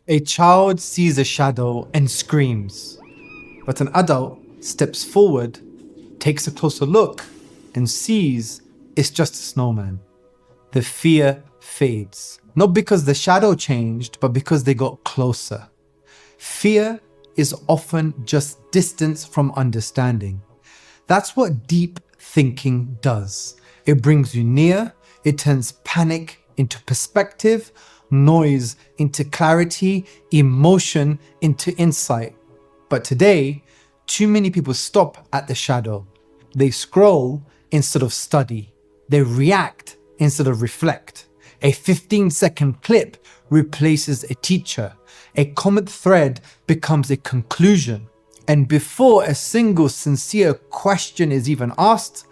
A child sees a shadow and screams, but an adult steps forward, takes a closer look, and sees it's just a snowman. The fear fades, not because the shadow changed, but because they got closer. Fear is often just distance from understanding. That's what deep thinking does. It brings you near, it turns panic into perspective, noise into clarity, emotion into insight. But today, too many people stop at the shadow. They scroll instead of study. They react instead of reflect. A 15-second clip replaces a teacher. A comment thread becomes a conclusion. And before a single sincere question is even asked,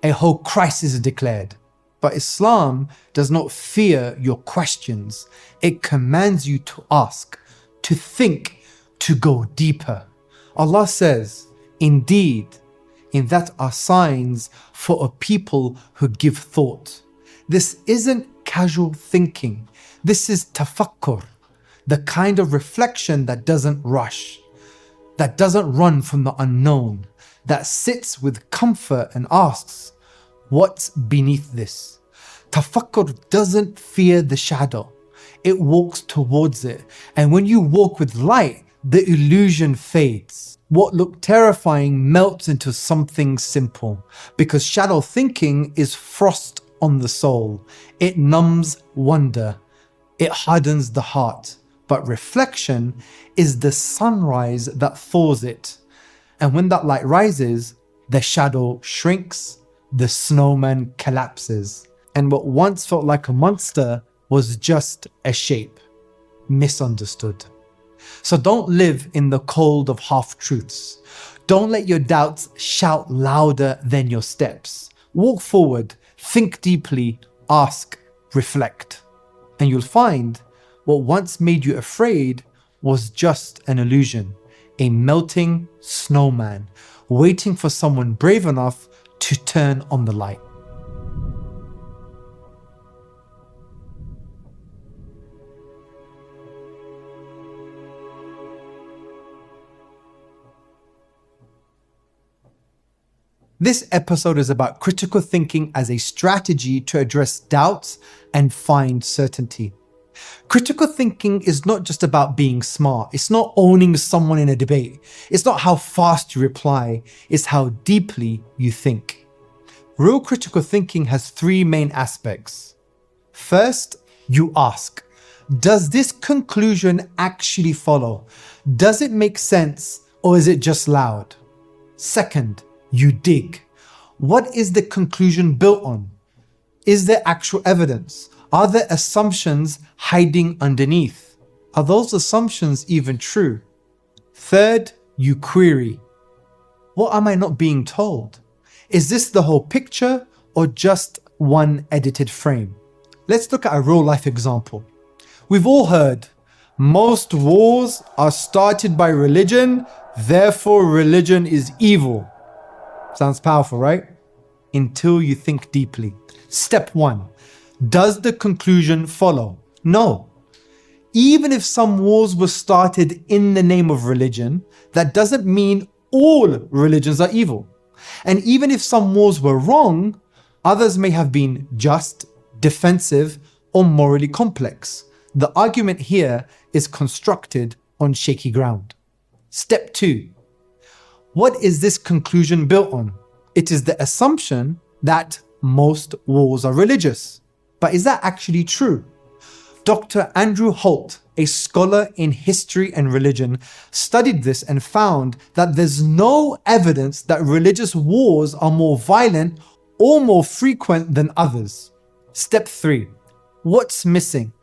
a whole crisis is declared. But Islam does not fear your questions. It commands you to ask, to think, to go deeper. Allah says, "Indeed, in that are signs for a people who give thought." This isn't casual thinking. This is tafakkur, the kind of reflection that doesn't rush, that doesn't run from the unknown, that sits with comfort and asks, what's beneath this? Tafakkur doesn't fear the shadow. It walks towards it. And when you walk with light, the illusion fades. What looked terrifying melts into something simple, because shadow thinking is frost on the soul. It numbs wonder. It hardens the heart. But reflection is the sunrise that thaws it. And when that light rises, the shadow shrinks, the snowman collapses. And what once felt like a monster was just a shape, misunderstood. So don't live in the cold of half-truths. Don't let your doubts shout louder than your steps. Walk forward, think deeply, ask, reflect. And you'll find what once made you afraid was just an illusion, a melting snowman, waiting for someone brave enough to turn on the light. This episode is about critical thinking as a strategy to address doubts and find certainty. Critical thinking is not just about being smart. It's not owning someone in a debate. It's not how fast you reply. It's how deeply you think. Real critical thinking has three main aspects. First, you ask, does this conclusion actually follow? Does it make sense, or is it just loud? Second, you dig. What is the conclusion built on? Is there actual evidence? Are there assumptions hiding underneath? Are those assumptions even true? Third, you query. What am I not being told? Is this the whole picture or just one edited frame? Let's look at a real life example. We've all heard, most wars are started by religion, therefore religion is evil. Sounds powerful, right? Until you think deeply. Step one, does the conclusion follow? No. Even if some wars were started in the name of religion, that doesn't mean all religions are evil. And even if some wars were wrong, others may have been just, defensive, or morally complex. The argument here is constructed on shaky ground. Step two, what is this conclusion built on? It is the assumption that most wars are religious. But is that actually true? Dr. Andrew Holt, a scholar in history and religion, studied this and found that there's no evidence that religious wars are more violent or more frequent than others. Step three, what's missing?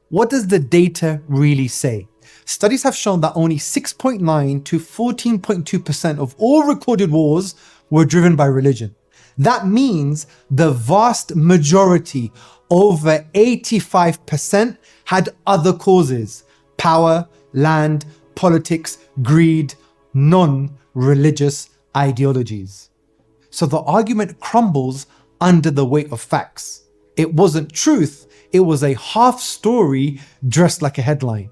What does the data really say? Studies have shown that only 6.9 to 14.2% of all recorded wars were driven by religion. That means the vast majority, over 85%, had other causes: power, land, politics, greed, non-religious ideologies. So the argument crumbles under the weight of facts. It wasn't truth, it was a half story dressed like a headline.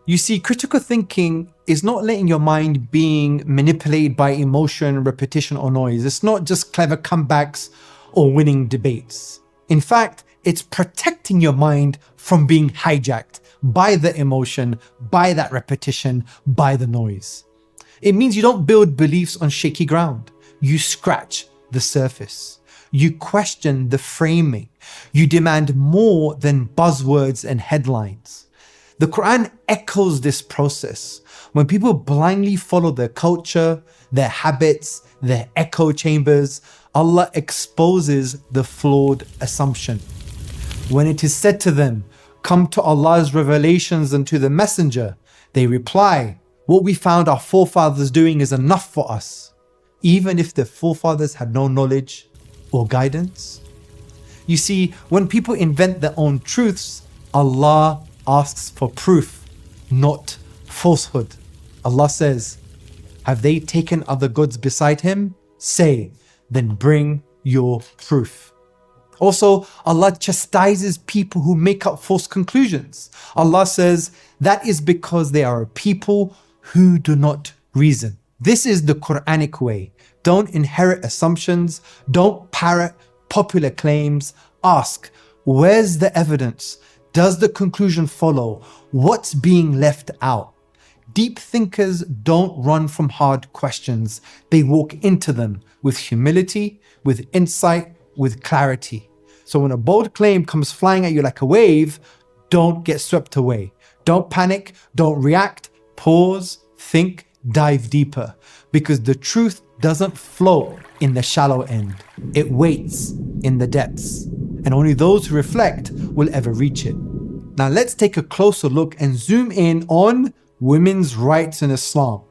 You see, critical thinking is not letting your mind being manipulated by emotion, repetition, or noise. It's not just clever comebacks or winning debates. In fact, it's protecting your mind from being hijacked by the emotion, by that repetition, by the noise. It means you don't build beliefs on shaky ground. You scratch the surface. You question the framing. You demand more than buzzwords and headlines. The Quran echoes this process. When people blindly follow their culture, their habits, their echo chambers, Allah exposes the flawed assumption. When it is said to them, "Come to Allah's revelations and to the messenger," they reply, "What we found our forefathers doing is enough for us," even if their forefathers had no knowledge or guidance. You see, when people invent their own truths, Allah asks for proof, not falsehood. Allah says, "Have they taken other gods beside him? Say, then bring your proof." Also, Allah chastises people who make up false conclusions. Allah says, "That is because they are a people who do not reason." This is the Quranic way. Don't inherit assumptions. Don't parrot popular claims. Ask, where's the evidence? Does the conclusion follow? What's being left out? Deep thinkers don't run from hard questions. They walk into them with humility, with insight, with clarity. So when a bold claim comes flying at you like a wave, don't get swept away. Don't panic, don't react, pause, think, dive deeper. Because the truth doesn't float in the shallow end. It waits in the depths. And only those who reflect will ever reach it. Now let's take a closer look and zoom in on women's rights in Islam.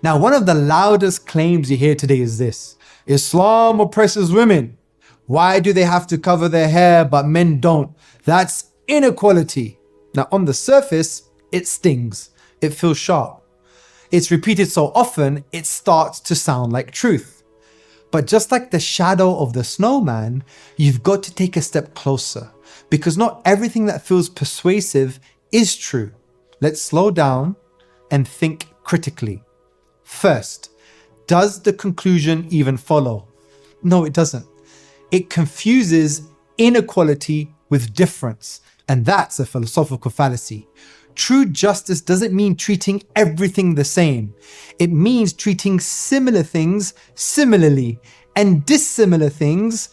Now, one of the loudest claims you hear today is this: Islam oppresses women. Why do they have to cover their hair but men don't? That's inequality. Now, on the surface, it stings. It feels sharp. It's repeated so often, it starts to sound like truth. But just like the shadow of the snowman, you've got to take a step closer, because not everything that feels persuasive is true. Let's slow down and think critically. First, does the conclusion even follow? No, it doesn't. It confuses inequality with difference, and that's a philosophical fallacy. True justice doesn't mean treating everything the same. It means treating similar things similarly and dissimilar things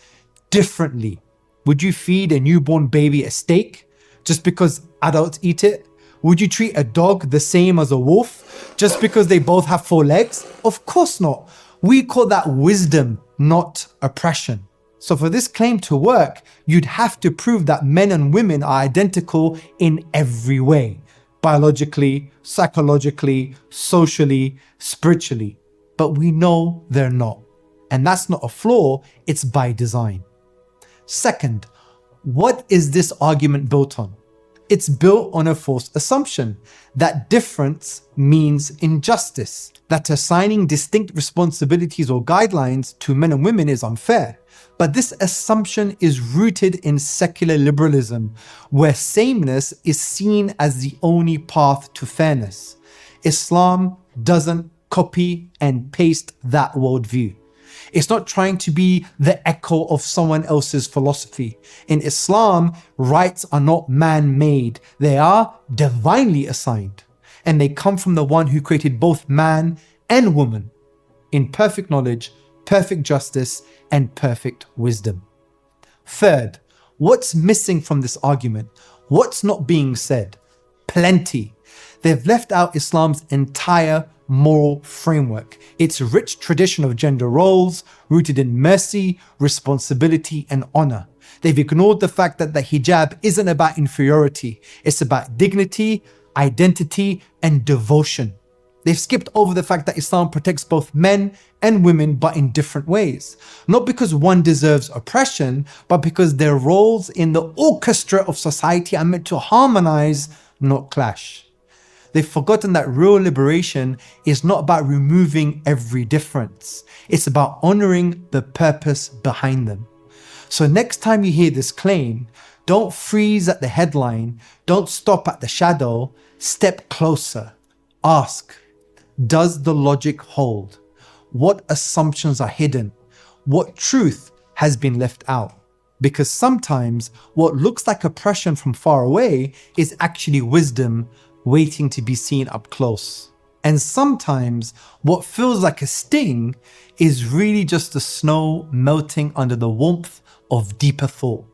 differently. Would you feed a newborn baby a steak just because adults eat it? Would you treat a dog the same as a wolf just because they both have 4 legs? Of course not. We call that wisdom, not oppression. So for this claim to work, you'd have to prove that men and women are identical in every way. Biologically, psychologically, socially, spiritually. But we know they're not. And that's not a flaw, it's by design. Second, what is this argument built on? It's built on a false assumption that difference means injustice, that assigning distinct responsibilities or guidelines to men and women is unfair. But this assumption is rooted in secular liberalism, where sameness is seen as the only path to fairness. Islam doesn't copy and paste that worldview. It's not trying to be the echo of someone else's philosophy. In Islam, rights are not man-made. They are divinely assigned. And they come from the one who created both man and woman in perfect knowledge, perfect justice, and perfect wisdom. Third, what's missing from this argument? What's not being said? Plenty. They've left out Islam's entire moral framework, its rich tradition of gender roles rooted in mercy, responsibility, and honor. They've ignored the fact that the hijab isn't about inferiority, it's about dignity, identity, and devotion. They've skipped over the fact that Islam protects both men and women, but in different ways. Not because one deserves oppression, but because their roles in the orchestra of society are meant to harmonize, not clash. They've forgotten that real liberation is not about removing every difference. It's about honoring the purpose behind them. So next time you hear this claim, Don't freeze at the headline. Don't stop at the shadow. Step closer. Ask, does the logic hold? What assumptions are hidden? What truth has been left out? Because sometimes what looks like oppression from far away is actually wisdom waiting to be seen up close. And sometimes what feels like a sting is really just the snow melting under the warmth of deeper thought.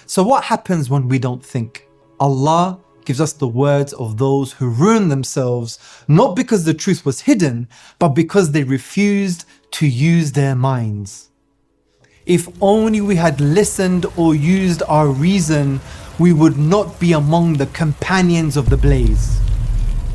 So what happens when we don't think? Allah gives us the words of those who ruin themselves, not because the truth was hidden, but because they refused to use their minds. If only we had listened or used our reason, we would not be among the companions of the blaze.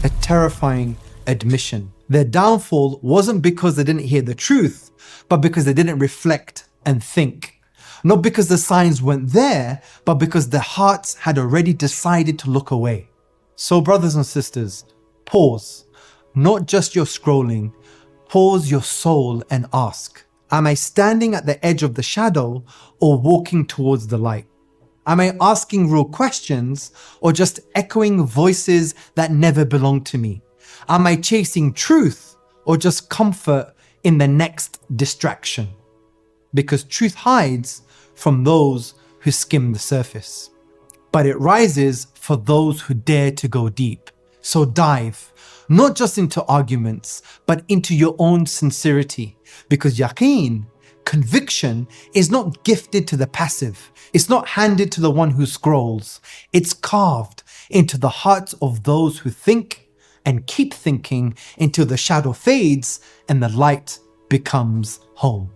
A terrifying admission. Their downfall wasn't because they didn't hear the truth, but because they didn't reflect and think. Not because the signs weren't there, but because their hearts had already decided to look away. So brothers and sisters, pause. Not just your scrolling, pause your soul and ask, am I standing at the edge of the shadow or walking towards the light? Am I asking real questions or just echoing voices that never belonged to me? Am I chasing truth or just comfort in the next distraction? Because truth hides from those who skim the surface, but it rises for those who dare to go deep. So dive, not just into arguments, but into your own sincerity. Because yaqeen, conviction, is not gifted to the passive. It's not handed to the one who scrolls. It's carved into the hearts of those who think and keep thinking until the shadow fades and the light becomes home.